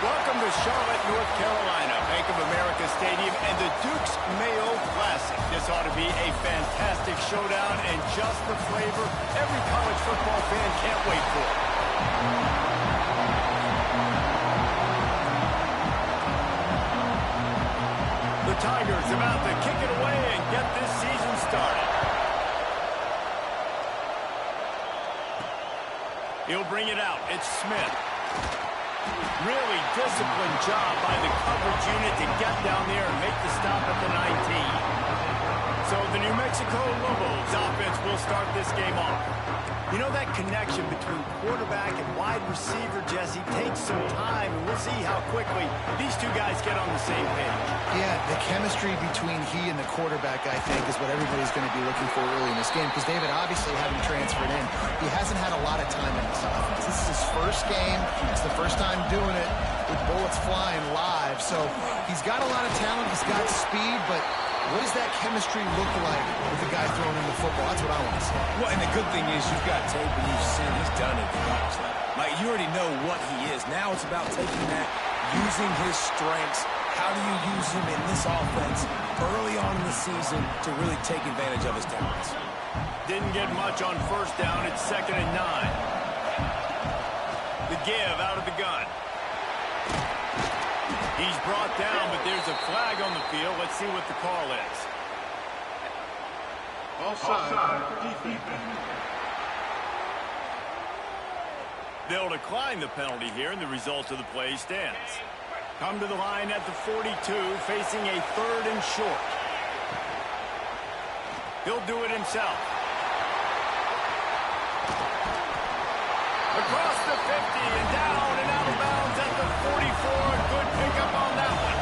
Welcome to Charlotte, North Carolina, Bank of America Stadium, and the Duke's Mayo Classic. This ought to be a fantastic showdown and just the flavor every college football fan can't wait for. The Tigers about to kick it away and get this season started. He'll bring it out. It's Smith. Really disciplined job by the coverage unit to get down there and make the stop at the 19. So the New Mexico Lobos offense will start this game off. You know, that connection between quarterback and wide receiver, Jesse, takes some time, and we'll see how quickly these two guys get on the same page. Yeah, the chemistry between he and the quarterback, I think, is what everybody's going to be looking for early in this game, because David, obviously, having transferred in, he hasn't had a lot of time in this offense. This is his first game. It's the first time doing it with bullets flying live. So he's got a lot of talent. He's got speed, but what does that chemistry look like with the guy throwing in the football? That's what I want to see. Well, and the good thing is you've got tape and you've seen he's done it at the college level. Like, you already know what he is. Now it's about taking that, using his strengths. How do you use him in this offense early on in the season to really take advantage of his talents? Didn't get much on first down. It's 2nd and 9. The give out of the gun. He's brought down, but there's a flag on the field. Let's see what the call is. Offside. Defense. They'll decline the penalty here, and the result of the play stands. Come to the line at the 42, facing a 3rd and short. He'll do it himself. Across the 50 and down and out of bounds at the 44. Good pickup on that one.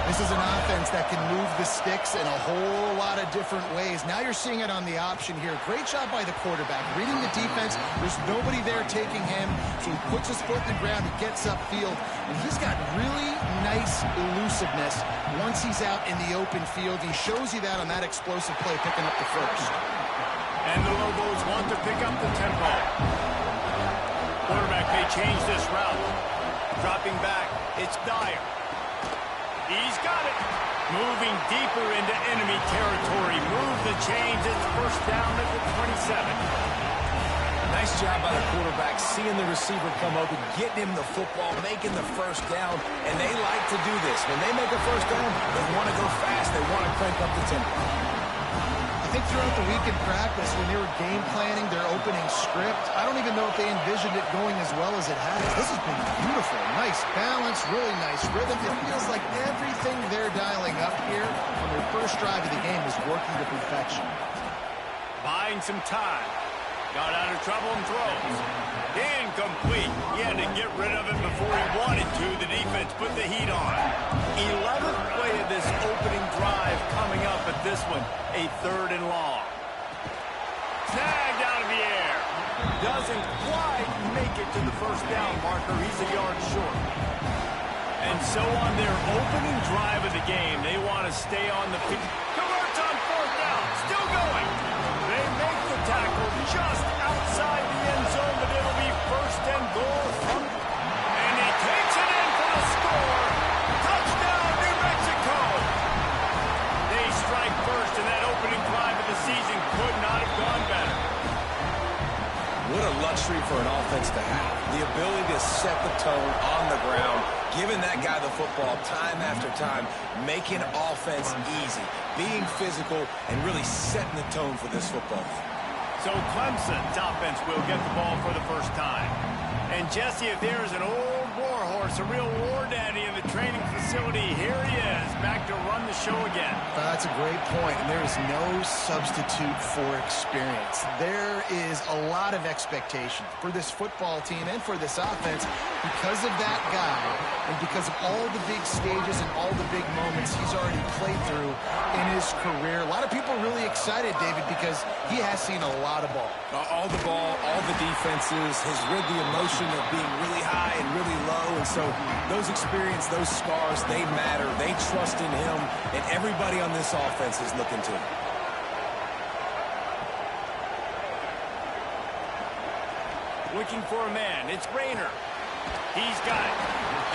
This is an offense that can move the sticks in a whole lot of different ways. Now you're seeing it on the option here. Great job by the quarterback. Reading the defense, there's nobody there taking him, so he puts his foot in the ground, he gets upfield, and he's got really nice elusiveness once he's out in the open field. He shows you that on that explosive play, picking up the first. And the Lobos want to pick up the tempo. Quarterback may change this route. Dropping back, it's Dyer. He's got it. Moving deeper into enemy territory. Move the chains. It's first down at the 27. Nice job by the quarterback, seeing the receiver come open, getting him the football, making the first down, and they like to do this. When they make a first down, they want to go fast. They want to crank up the tempo. I think throughout the week in practice, when they were game planning their opening script, I don't even know if they envisioned it going as well as it has. This has been beautiful. Nice balance, really nice rhythm. It feels like everything they're dialing up here on their first drive of the game is working to perfection. Buying some time. Got out of trouble and throws. Incomplete. He had to get rid of it before he wanted to. The defense put the heat on. 11th play of this opening drive coming up at this one. A 3rd and long. Snagged out of the air. Doesn't quite make it to the first down marker. He's a yard short. And so on their opening drive of the game, they want to stay on the field. Converts on 4th down. Still going. They make the tackle just outside the end zone, but it'll be 1st and goal from. And he takes it in for the score. Touchdown, New Mexico. They strike first, and that opening drive of the season could not have gone better. What a luxury for an offense to have. The ability to set the tone on the ground, giving that guy the football time after time, making offense easy, being physical, and really setting the tone for this football game. So Clemson's offense will get the ball for the first time. And Jesse, if there's an old war horse, a real war daddy in the training facility, here he is, back to run the show again. That's a great point, and there is no substitute for experience. There is a lot of expectation for this football team and for this offense because of that guy and because of all the big stages and all the big moments he's already played through in his career. A lot of people are really excited, David, because he has seen a lot of ball. All the ball, all the defenses, has rid the emotion of being really high and really low, and so those experience, those scars, they matter. They trust in him, and everybody on this offense is looking to him. Looking for a man. It's Rayner. He's got it.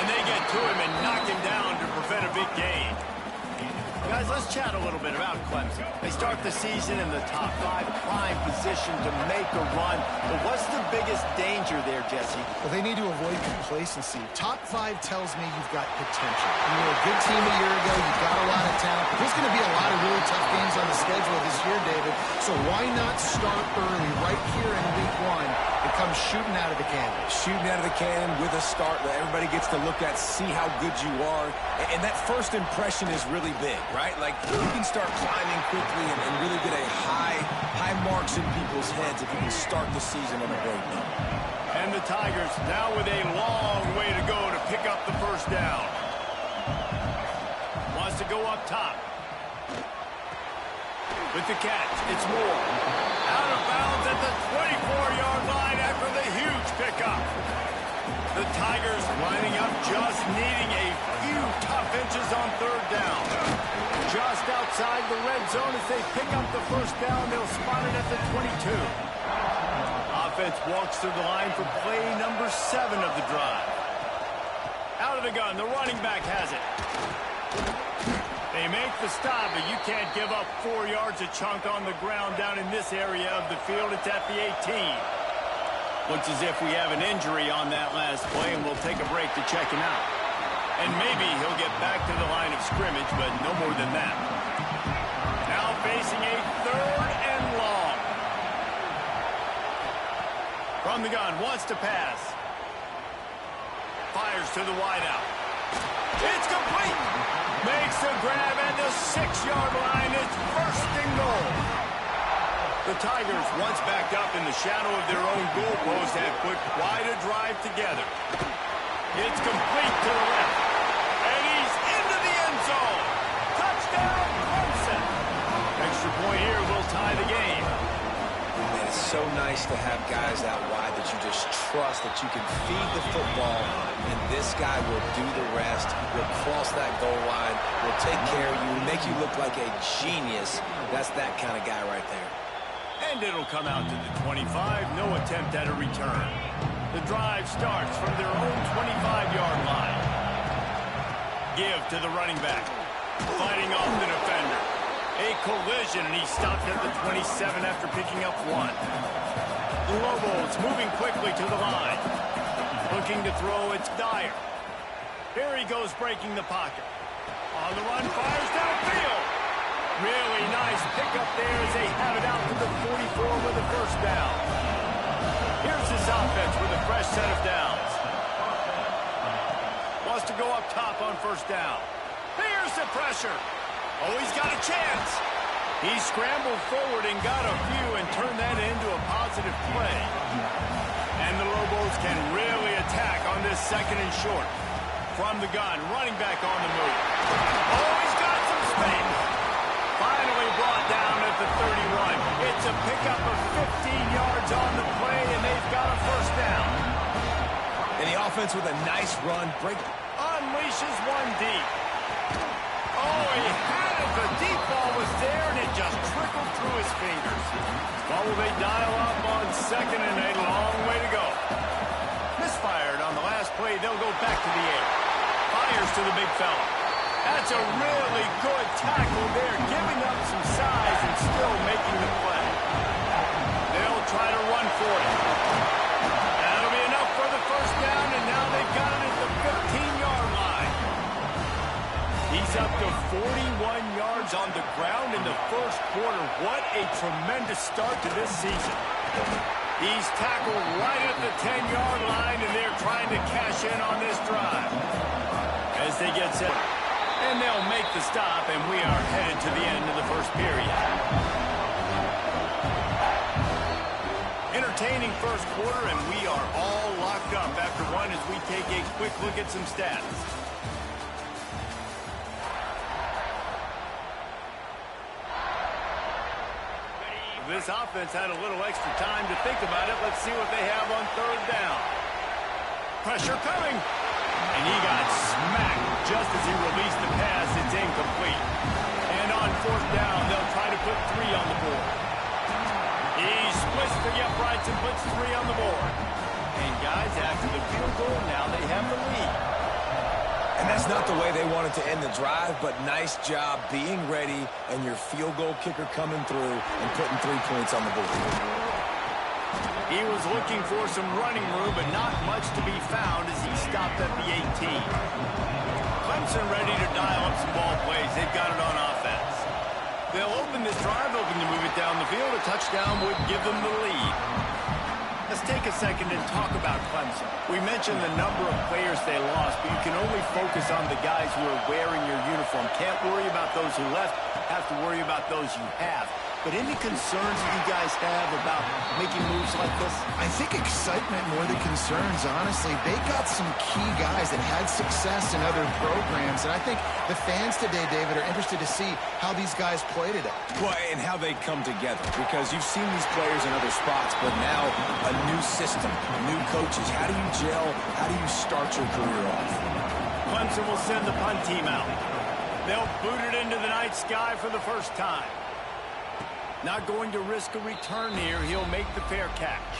And they get to him and knock him down to prevent a big gain. Guys, let's chat a little bit about Clemson. They start the season in the top 5, prime position to make a run. But what's the biggest danger there, Jesse? Well, they need to avoid complacency. Top 5 tells me you've got potential. You were a good team a year ago. You've got a lot of talent. There's going to be a lot of really tough games on the schedule this year, David. So why not start early right here in week 1 and come shooting out of the cannon? Shooting out of the cannon with a start that everybody gets to look at, see how good you are. And that first impression is really big, right? Like, you can start climbing quickly and really get a high marks in people's heads if you can start the season on a great note. And the Tigers now with a long way to go to pick up the first down. Wants to go up top. With the catch, it's Moore. Out of bounds at the 24-yard line after the huge pickup. The Tigers lining up, just needing a few tough inches on third down. Just outside the red zone as they pick up the first down. They'll spot it at the 22. Offense walks through the line for play number 7 of the drive. Out of the gun, the running back has it. They make the stop, but you can't give up 4 yards a chunk on the ground down in this area of the field. It's at the 18. Looks as if we have an injury on that last play, and we'll take a break to check him out. And maybe he'll get back to the line of scrimmage, but no more than that. Now facing a 3rd and long. From the gun, wants to pass. Fires to the wideout. It's complete. Makes the grab at the 6-yard line. It's 1st and goal. The Tigers, once backed up in the shadow of their own goalpost, have put quite a drive together. It's complete to the left. And he's into the end zone. Touchdown, Clemson. Extra point here will tie the game. And it's so nice to have guys out wide that you just trust that you can feed the football, and this guy will do the rest. Will cross that goal line, will take care of you, make you look like a genius. That's that kind of guy right there. And it'll come out to the 25. No attempt at a return. The drive starts from their own 25-yard line. Give to the running back. Fighting off the defender. A collision, and he stopped at the 27 after picking up 1. The Lobos moving quickly to the line. Looking to throw, it's Dyer. Here he goes breaking the pocket. On the run, fires downfield. Really nice pickup there as they have it out to the 44 with the first down. Here's this offense with a fresh set of downs. Wants to go up top on first down. Here's the pressure. Oh, he's got a chance. He scrambled forward and got a few and turned that into a positive play. And the Lobos can really attack on this 2nd and short. From the gun, running back on the move. Oh, he's got some space. Finally brought down at the 31. It's a pickup of 15 yards on the play, and they've got a first down. And the offense with a nice run. Unleashes one deep. Oh, he had it. The deep ball was there, and it just trickled through his fingers. Well, will they dial up on 2nd and a long way to go? Misfired on the last play. They'll go back to the air. Fires to the big fella. That's a really good tackle there, giving up some size and still making the play. They'll try to run for it. That'll be enough for the first down, and now they've got it at the 15-yard line. He's up to 41 yards on the ground in the first quarter. What a tremendous start to this season. He's tackled right at the 10-yard line, and they're trying to cash in on this drive. As they get set. And they'll make the stop, and we are headed to the end of the first period. Entertaining first quarter, and we are all locked up after one as we take a quick look at some stats. This offense had a little extra time to think about it. Let's see what they have on third down. Pressure coming. And he got smacked just as he released the pass. It's incomplete. And on fourth down, they'll try to put 3 on the board. He splits the uprights and puts 3 on the board. And guys, after the field goal, now And that's not the way they wanted to end the drive, but nice job being ready and your field goal kicker coming through and putting 3 points on the board. He was looking for some running room, but not much to be found as he stopped at the 18. Clemson ready to dial up some ball plays. They've got it on offense. They'll open this drive, looking to move it down the field. A touchdown would give them the lead. Let's take a second and talk about Clemson. We mentioned the number of players they lost, but you can only focus on the guys who are wearing your uniform. Can't worry about those who left. Have to worry about those you have. But any concerns that you guys have about making moves like this? I think excitement more than concerns, honestly. They got some key guys that had success in other programs, and I think the fans today, David, are interested to see how these guys play today. Well, and how they come together, because you've seen these players in other spots, but now a new system, new coaches. How do you gel? How do you start your career off? Clemson will send the punt team out. They'll boot it into the night sky for the first time. Not going to risk a return here. He'll make the fair catch.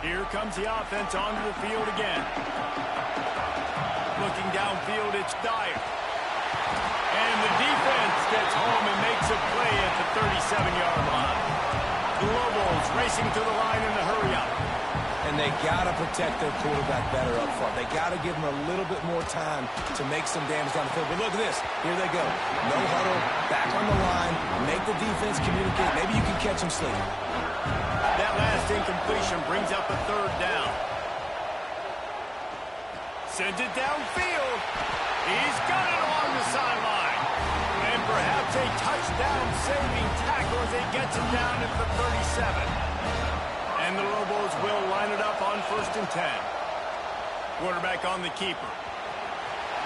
Here comes the offense onto the field again. Looking downfield, it's Dyer. And the defense gets home and makes a play at the 37-yard line. The Lobos racing to the line in the hurry-up. And they got to protect their quarterback better up front. They got to give him a little bit more time to make some damage down the field. But look at this. Here they go. No huddle, back on the line, make the defense communicate. Maybe you can catch them sleeping. That last incompletion brings up a third down. Sends it downfield. He's got it along the sideline. And perhaps a touchdown-saving tackle as he gets him down at the 37. And the Lobos will line it up on 1st and 10. Quarterback on the keeper.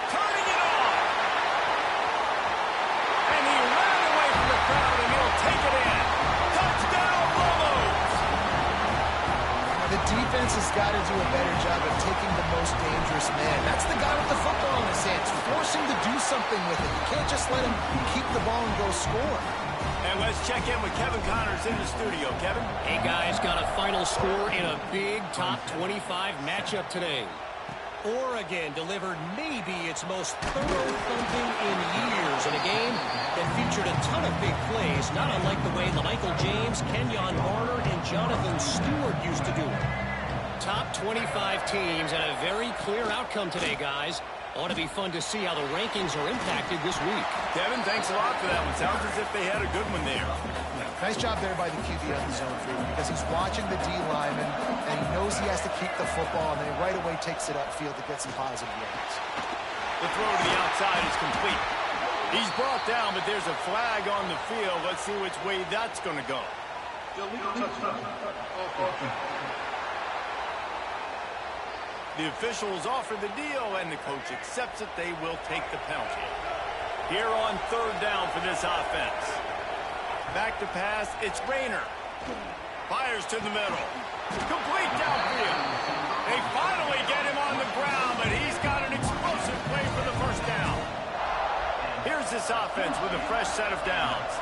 Turning it off. And he ran away from the crowd, and he'll take it in. Touchdown, Lobos! The defense has got to do a better job of taking the most dangerous man. That's the guy with the football in his hands. Force him to do something with it. You can't just let him keep the ball and go score. And let's check in with Kevin Connors in the studio. Kevin? Hey, guys, got a final score in a big top 25 matchup today. Oregon delivered maybe its most thorough thumping in years in a game that featured a ton of big plays, not unlike the way Michael James, Kenyon Marner, and Jonathan Stewart used to do it. Top 25 teams and a very clear outcome today, guys. Ought to be fun to see how the rankings are impacted this week. Kevin, thanks a lot for that one. Sounds as if they had a good one there. Nice job there by the QB on the zone free, because he's watching the D lineman, and he knows he has to keep the football, and then he right away takes it upfield to get some positive yards. The throw to the outside is complete. He's brought down, but there's a flag on the field. Let's see which way that's going to go. The officials offer the deal, and the coach accepts it. They will take the penalty. Here on 3rd down for this offense. Back to pass, it's Rayner. Fires to the middle. Complete downfield. They finally get him on the ground, but he's got an explosive play for the 1st down. Here's this offense with a fresh set of downs.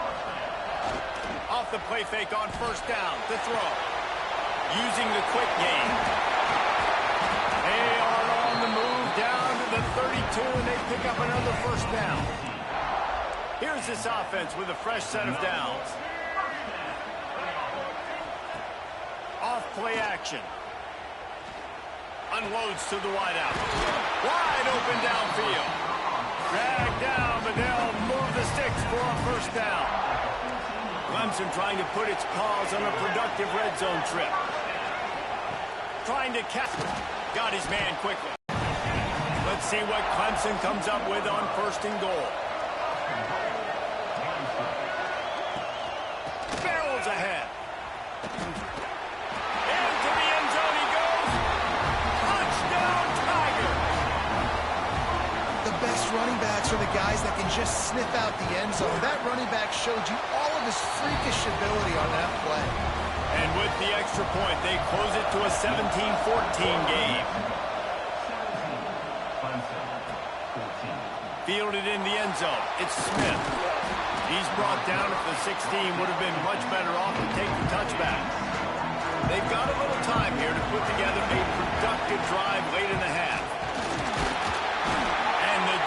Off the play fake on 1st down to throw. Using the quick game. They are on the move down to the 32, and they pick up another 1st down. Here's this offense with a fresh set of downs. Off-play action. Unloads to the wideout. Wide open downfield. Dragged down, but they'll move the sticks for a 1st down. Clemson trying to put its paws on a productive red zone trip. Trying to catch it. Got his man quickly. Let's see what Clemson comes up with on 1st and goal. Barrels ahead. Into the end zone he goes. Touchdown, Tigers. The best running backs are the guys that can just sniff out the end zone. That running back showed you all of his freakish ability on that play. And with the extra point, they close it to a 17-14 game. Fielded in the end zone. It's Smith. He's brought down at the 16. Would have been much better off to take the touchback. They've got a little time here to put together a productive drive late in the half. And the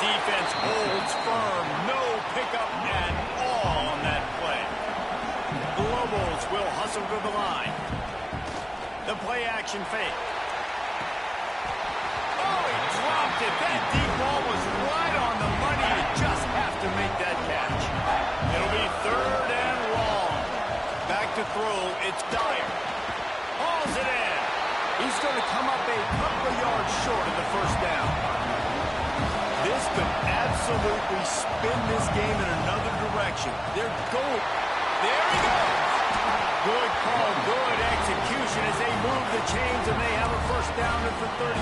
hustle to the line. The play action fake. Oh, he dropped it. That deep ball was right on the money. You just have to make that catch. It'll be 3rd and long. Back to throw. It's Dyer. Hauls it in. He's going to come up a couple of yards short of the first down. This could absolutely spin this game in another direction. They're going. There he goes. Good call, good execution as they move the chains and they have a first down for 38.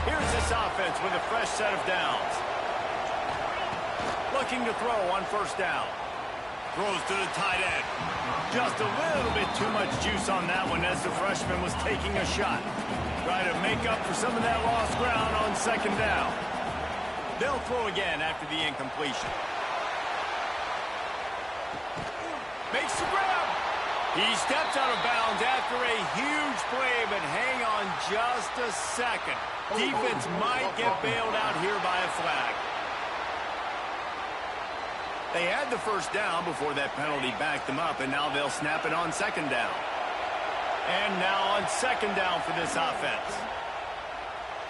Here's this offense with a fresh set of downs. Looking to throw on first down. Throws to the tight end. Just a little bit too much juice on that one as the freshman was taking a shot. Try to make up for some of that lost ground on second down. They'll throw again after the incompletion. Makes the grab. He steps out of bounds after a huge play, but hang on just a second. Defense might get bailed out here by a flag. They had the first down before that penalty backed them up, and now they'll snap it on second down. And now on second down for this offense.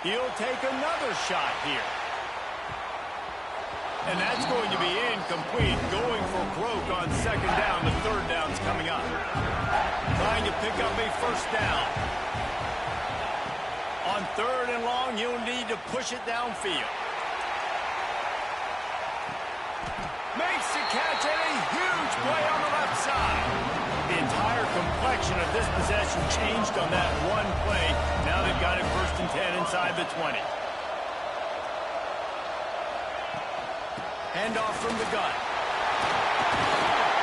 He'll take another shot here. And that's going to be incomplete. Going for broke on second down. The third down's coming up. Trying to pick up a first down. On 3rd and long, you'll need to push it downfield. Makes the catch and a huge play on the left side. The entire complexion of this possession changed on that one play. Now they've got it 1st and 10 inside the 20. Handoff from the gun.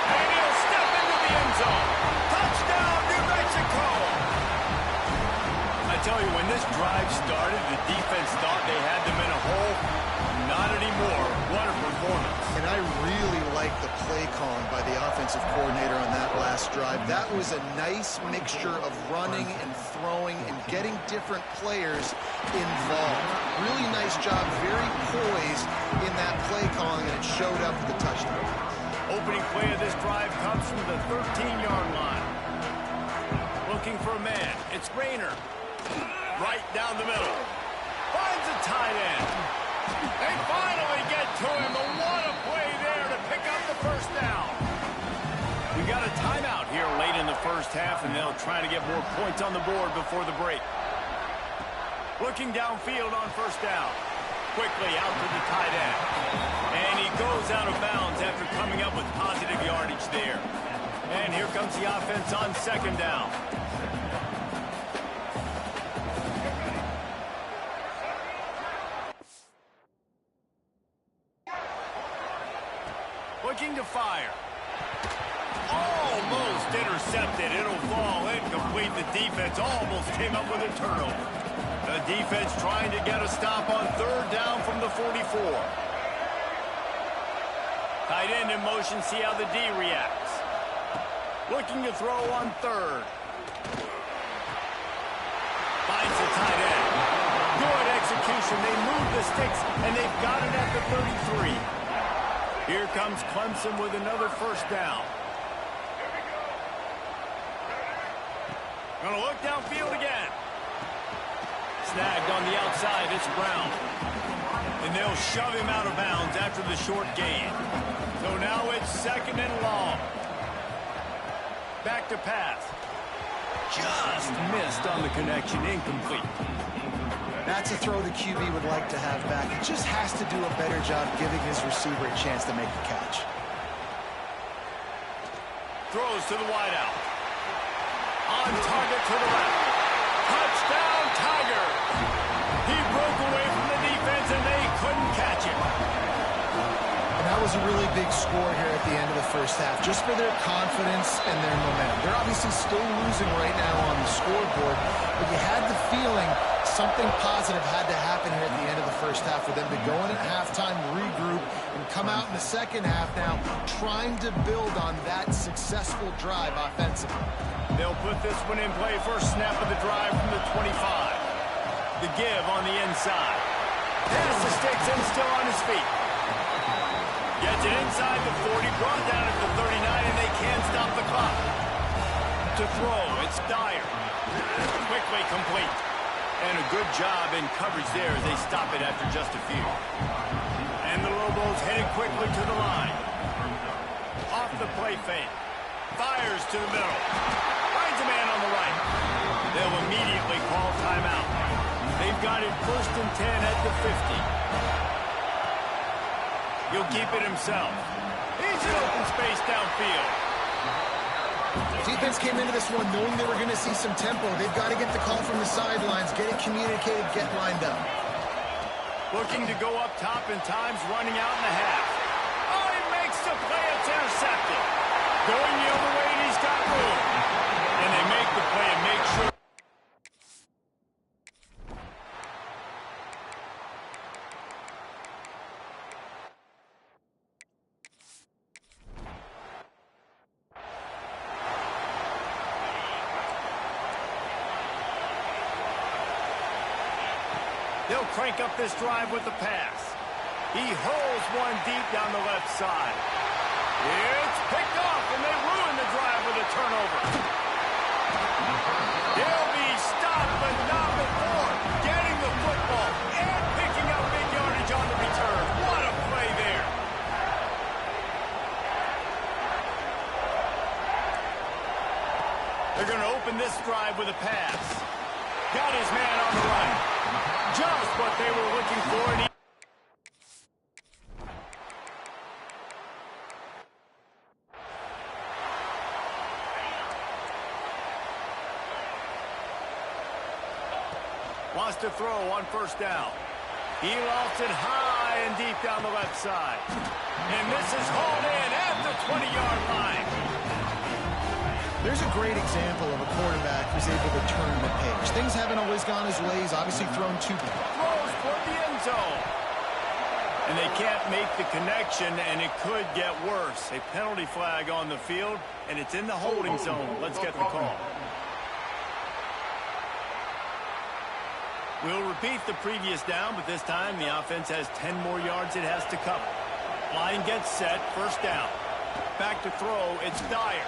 And he'll step into the end zone. Touchdown, New Mexico! I tell you, when this drive started, the defense thought they had them in a hole. Not anymore. What a performance. And I really like the play calling by the offensive coordinator on that last drive. That was a nice mixture of running and throwing and getting different players involved. Really nice job, very poised in that play calling, and it showed up with the touchdown. Opening play of this drive comes from the 13-yard line. Looking for a man. It's Rayner. Right down the middle. Finds a tight end. They finally get to him. But what a play there to pick up the first down. We got a timeout here late in the first half, and they'll try to get more points on the board before the break. Looking downfield on first down. Quickly out to the tight end. And he goes out of bounds after coming up with positive yardage there. And here comes the offense on second down. Looking to fire. Almost intercepted. It'll fall incomplete. The defense almost came up with a turnover. The defense trying to get a stop on third down from the 44. Tight end in motion. See how the D reacts. Looking to throw on third. Finds the tight end. Good execution. They move the sticks, and they've got it at the 33. Here comes Clemson with another first down. Gonna look downfield again. Snagged on the outside, it's Brown. And they'll shove him out of bounds after the short gain. So now it's second and long. Back to pass. Just missed on the connection, incomplete. That's a throw the QB would like to have back. He just has to do a better job giving his receiver a chance to make the catch. Throws to the wideout. On target to the left. Touchdown, Tigers! He broke away from the defense, and they couldn't catch him. And that was a really big score here at the end of the first half, just for their confidence and their momentum. They're obviously still losing right now on the scoreboard, but you had the feeling something positive had to happen here at the end of the first half for them to go in at halftime, regroup, and come out in the second half now trying to build on that successful drive offensively. They'll put this one in play. First snap of the drive from the 25. The give on the inside. Pass the sticks and still on his feet. Gets it inside the 40, brought down at the 39, and they can't stop the clock. To throw, it's Dyer. Quickly complete. And a good job in coverage there as they stop it after just a few. And the Lobos headed quickly to the line. Off the play fake. Fires to the middle. Finds a man on the right. They'll immediately call timeout. They've got it 1st and 10 at the 50. He'll keep it himself. He's in open space downfield. Defense came into this one knowing they were going to see some tempo. They've got to get the call from the sidelines, get it communicated, get lined up. Looking to go up top in times, running out in the half. Oh, he makes the play. It's intercepted. Going the other way, and he's got room. And they make the play and make sure. They'll crank up this drive with the pass. He hurls one deep down the left side. It's picked off, and they ruin the drive with a turnover. He'll be stopped, but not before getting the football and picking up big yardage on the return. What a play there. They're going to open this drive with a pass. Got his man on the right. Just what they were looking for. And wants to throw on 1st down. He lost it high and deep down the left side. And this is hauled in at the 20-yard line. There's a great example of a quarterback who's able to turn the page. Things haven't always gone his way. He's obviously thrown two. Throws for the end zone. And they can't make the connection, and it could get worse. A penalty flag on the field, and it's in the holding zone. Let's get the call. We'll repeat the previous down, but this time the offense has 10 more yards it has to cover. Line gets set, 1st down. Back to throw, it's Dyer.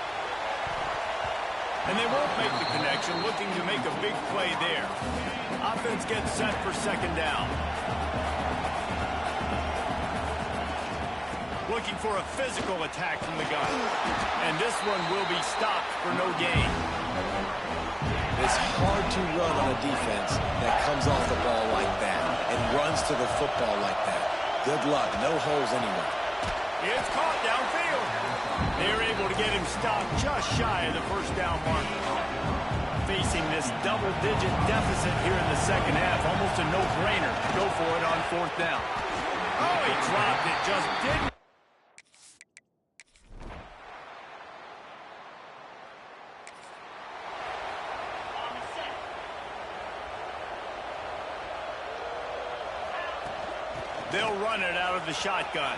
And they won't make the connection, looking to make a big play there. Offense gets set for 2nd down. Looking for a physical attack from the gun. And this one will be stopped for no gain. It's hard to run on a defense that comes off the ball like that and runs to the football like that. Good luck. No holes anywhere. It's caught downfield. They're able to get him stopped just shy of the 1st down mark. Facing this double-digit deficit here in the 2nd half, almost a no-brainer. Go for it on 4th down. Oh, he dropped it, just didn't. They'll run it out of the shotgun.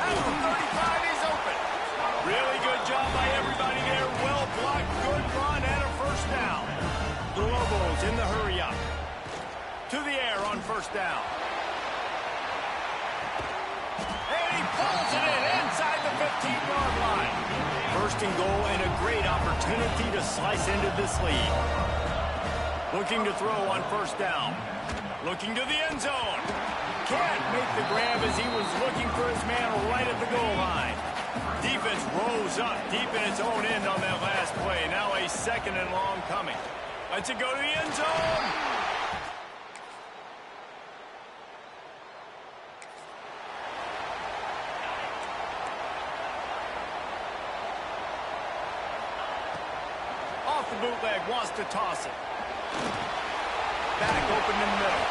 At the 35, he's open. Really good job by everybody there. Well blocked, good run, and a 1st down. The Lobos in the hurry up. To the air on 1st down. And he pulls it in inside the 15-yard line. 1st and goal and a great opportunity to slice into this lead. Looking to throw on 1st down. Looking to the end zone. Can't make the grab as he was looking for his man right at the goal line. Defense rose up deep in its own end on that last play. Now a 2nd and long coming. Let's it go to the end zone. Off the bootleg, wants to toss it. Back open in the middle.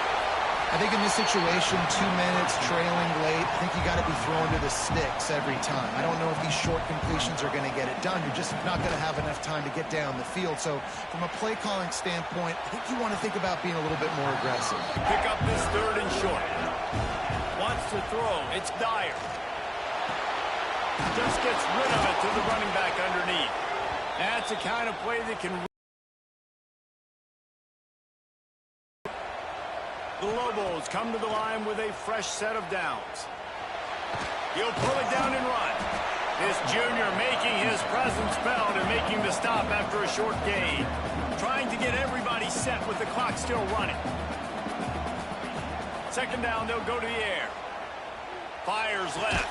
I think in this situation, 2 minutes, trailing late, I think you got to be thrown to the sticks every time. I don't know if these short completions are going to get it done. You're just not going to have enough time to get down the field. So from a play calling standpoint, I think you want to think about being a little bit more aggressive. Pick up this 3rd and short. Wants to throw. It's Dyer. Just gets rid of it to the running back underneath. That's the kind of play that can... The Lobos come to the line with a fresh set of downs. He'll pull it down and run. This junior making his presence felt and making the stop after a short gain. Trying to get everybody set with the clock still running. Second down, they'll go to the air. Fires left.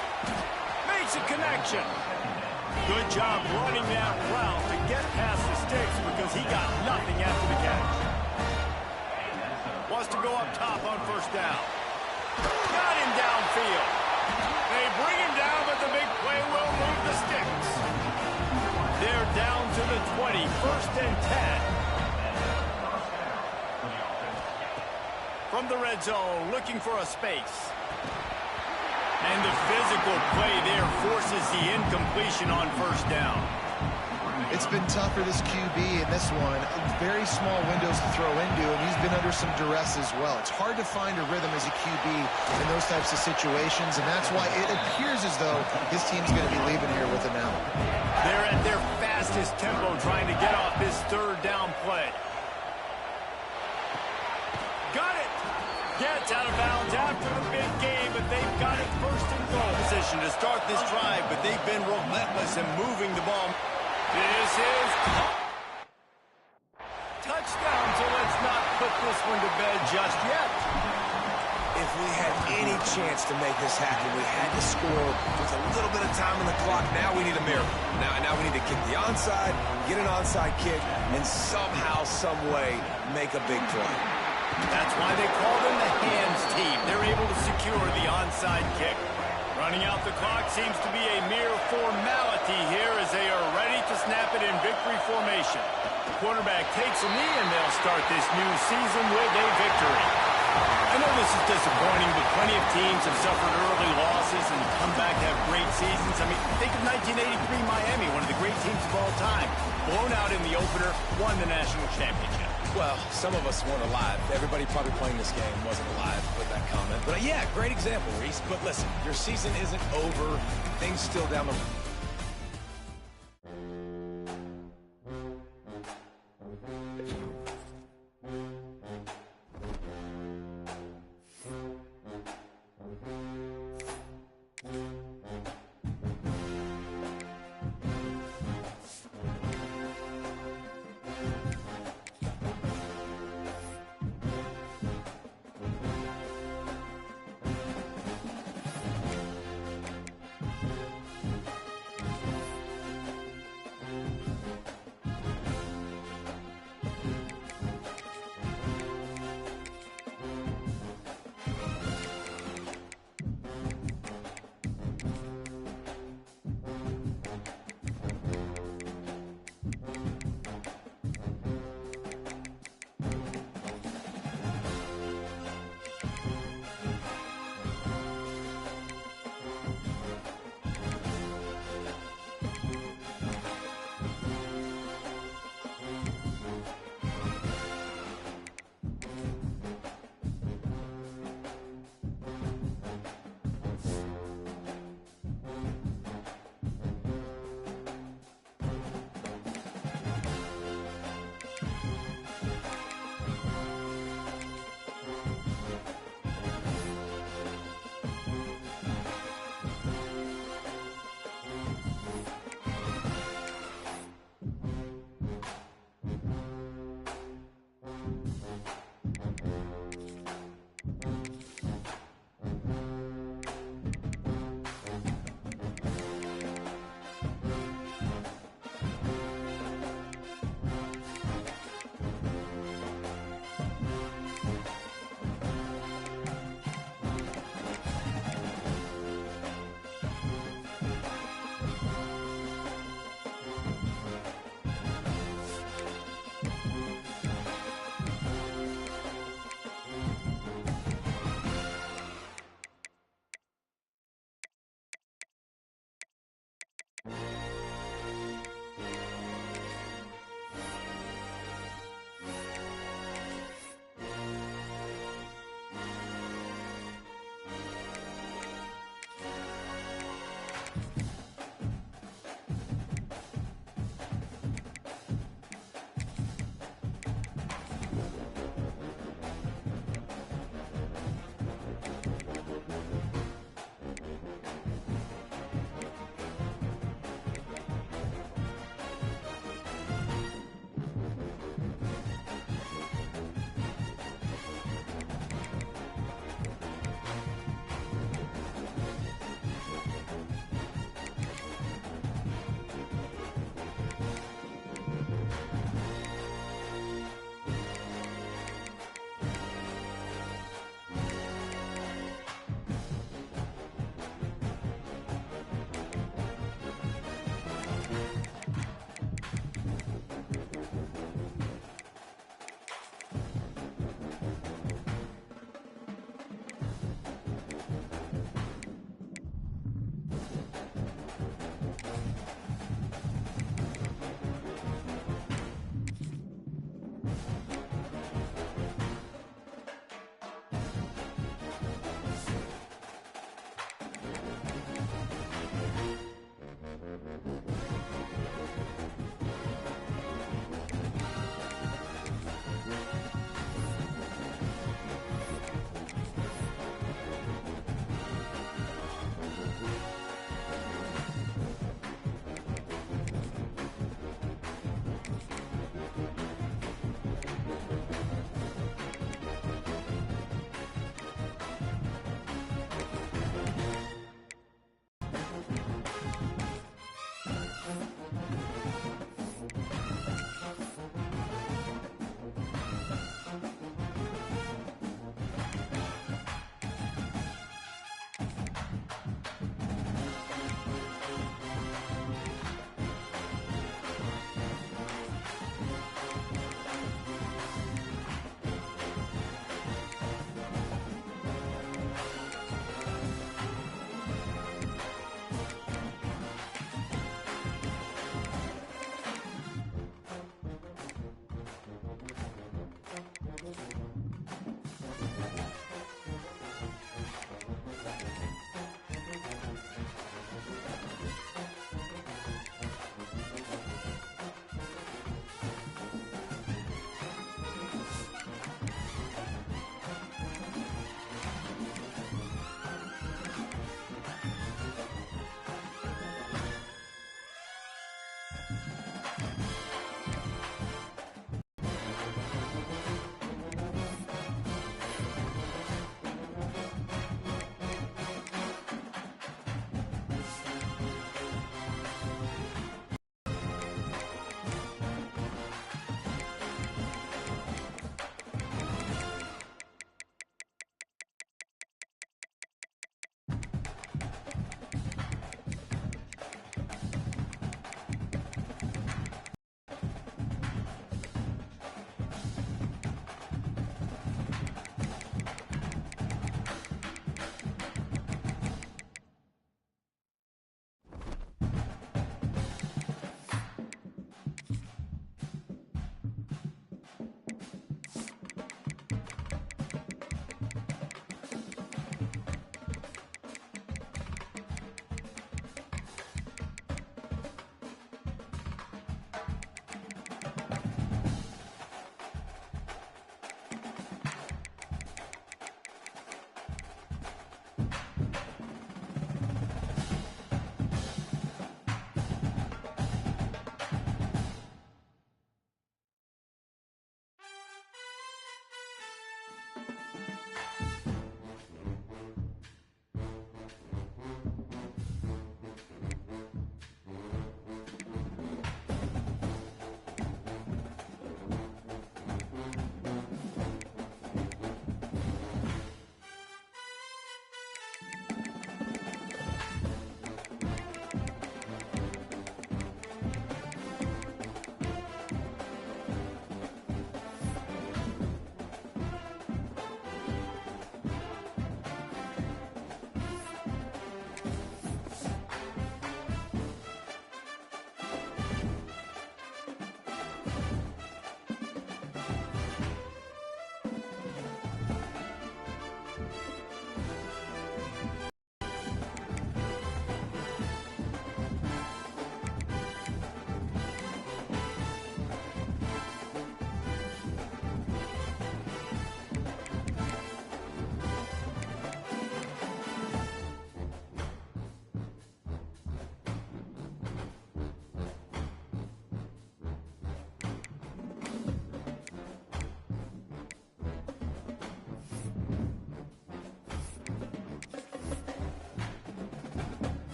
Makes a connection. Good job running that route to get past the sticks because he got nothing after the catch. Wants to go up top on first down. Got him downfield. They bring him down, but the big play will move the sticks. They're down to the 20, 1st and 10. From the red zone, looking for a space. And the physical play there forces the incompletion on first down. It's been tough for this QB in this one. Very small windows to throw into, and he's been under some duress as well. It's hard to find a rhythm as a QB in those types of situations, and that's why it appears as though his team's going to be leaving here with him out. They're at their fastest tempo trying to get off this third down play. Got it. Gets out of bounds after the big game, but they've got it 1st and goal position to start this drive, but they've been relentless in moving the ball. This is touchdown, so let's not put this one to bed just yet. If we had any chance to make this happen, we had to score with a little bit of time on the clock. Now we need a miracle. Now we need to kick the onside, get an onside kick, and somehow, some way, make a big play. That's why they call them the hands team. They're able to secure the onside kick. Running out the clock seems to be a mere formality here as they are ready to snap it in victory formation. The quarterback takes a knee, and they'll start this new season with a victory. I know this is disappointing, but plenty of teams have suffered early losses and come back to have great seasons. I mean, think of 1983 Miami, one of the great teams of all time. Blown out in the opener, won the national championship. Well, some of us weren't alive. Everybody probably playing this game wasn't alive with that comment. But yeah, great example, Reese. But listen, your season isn't over. Things still down the road.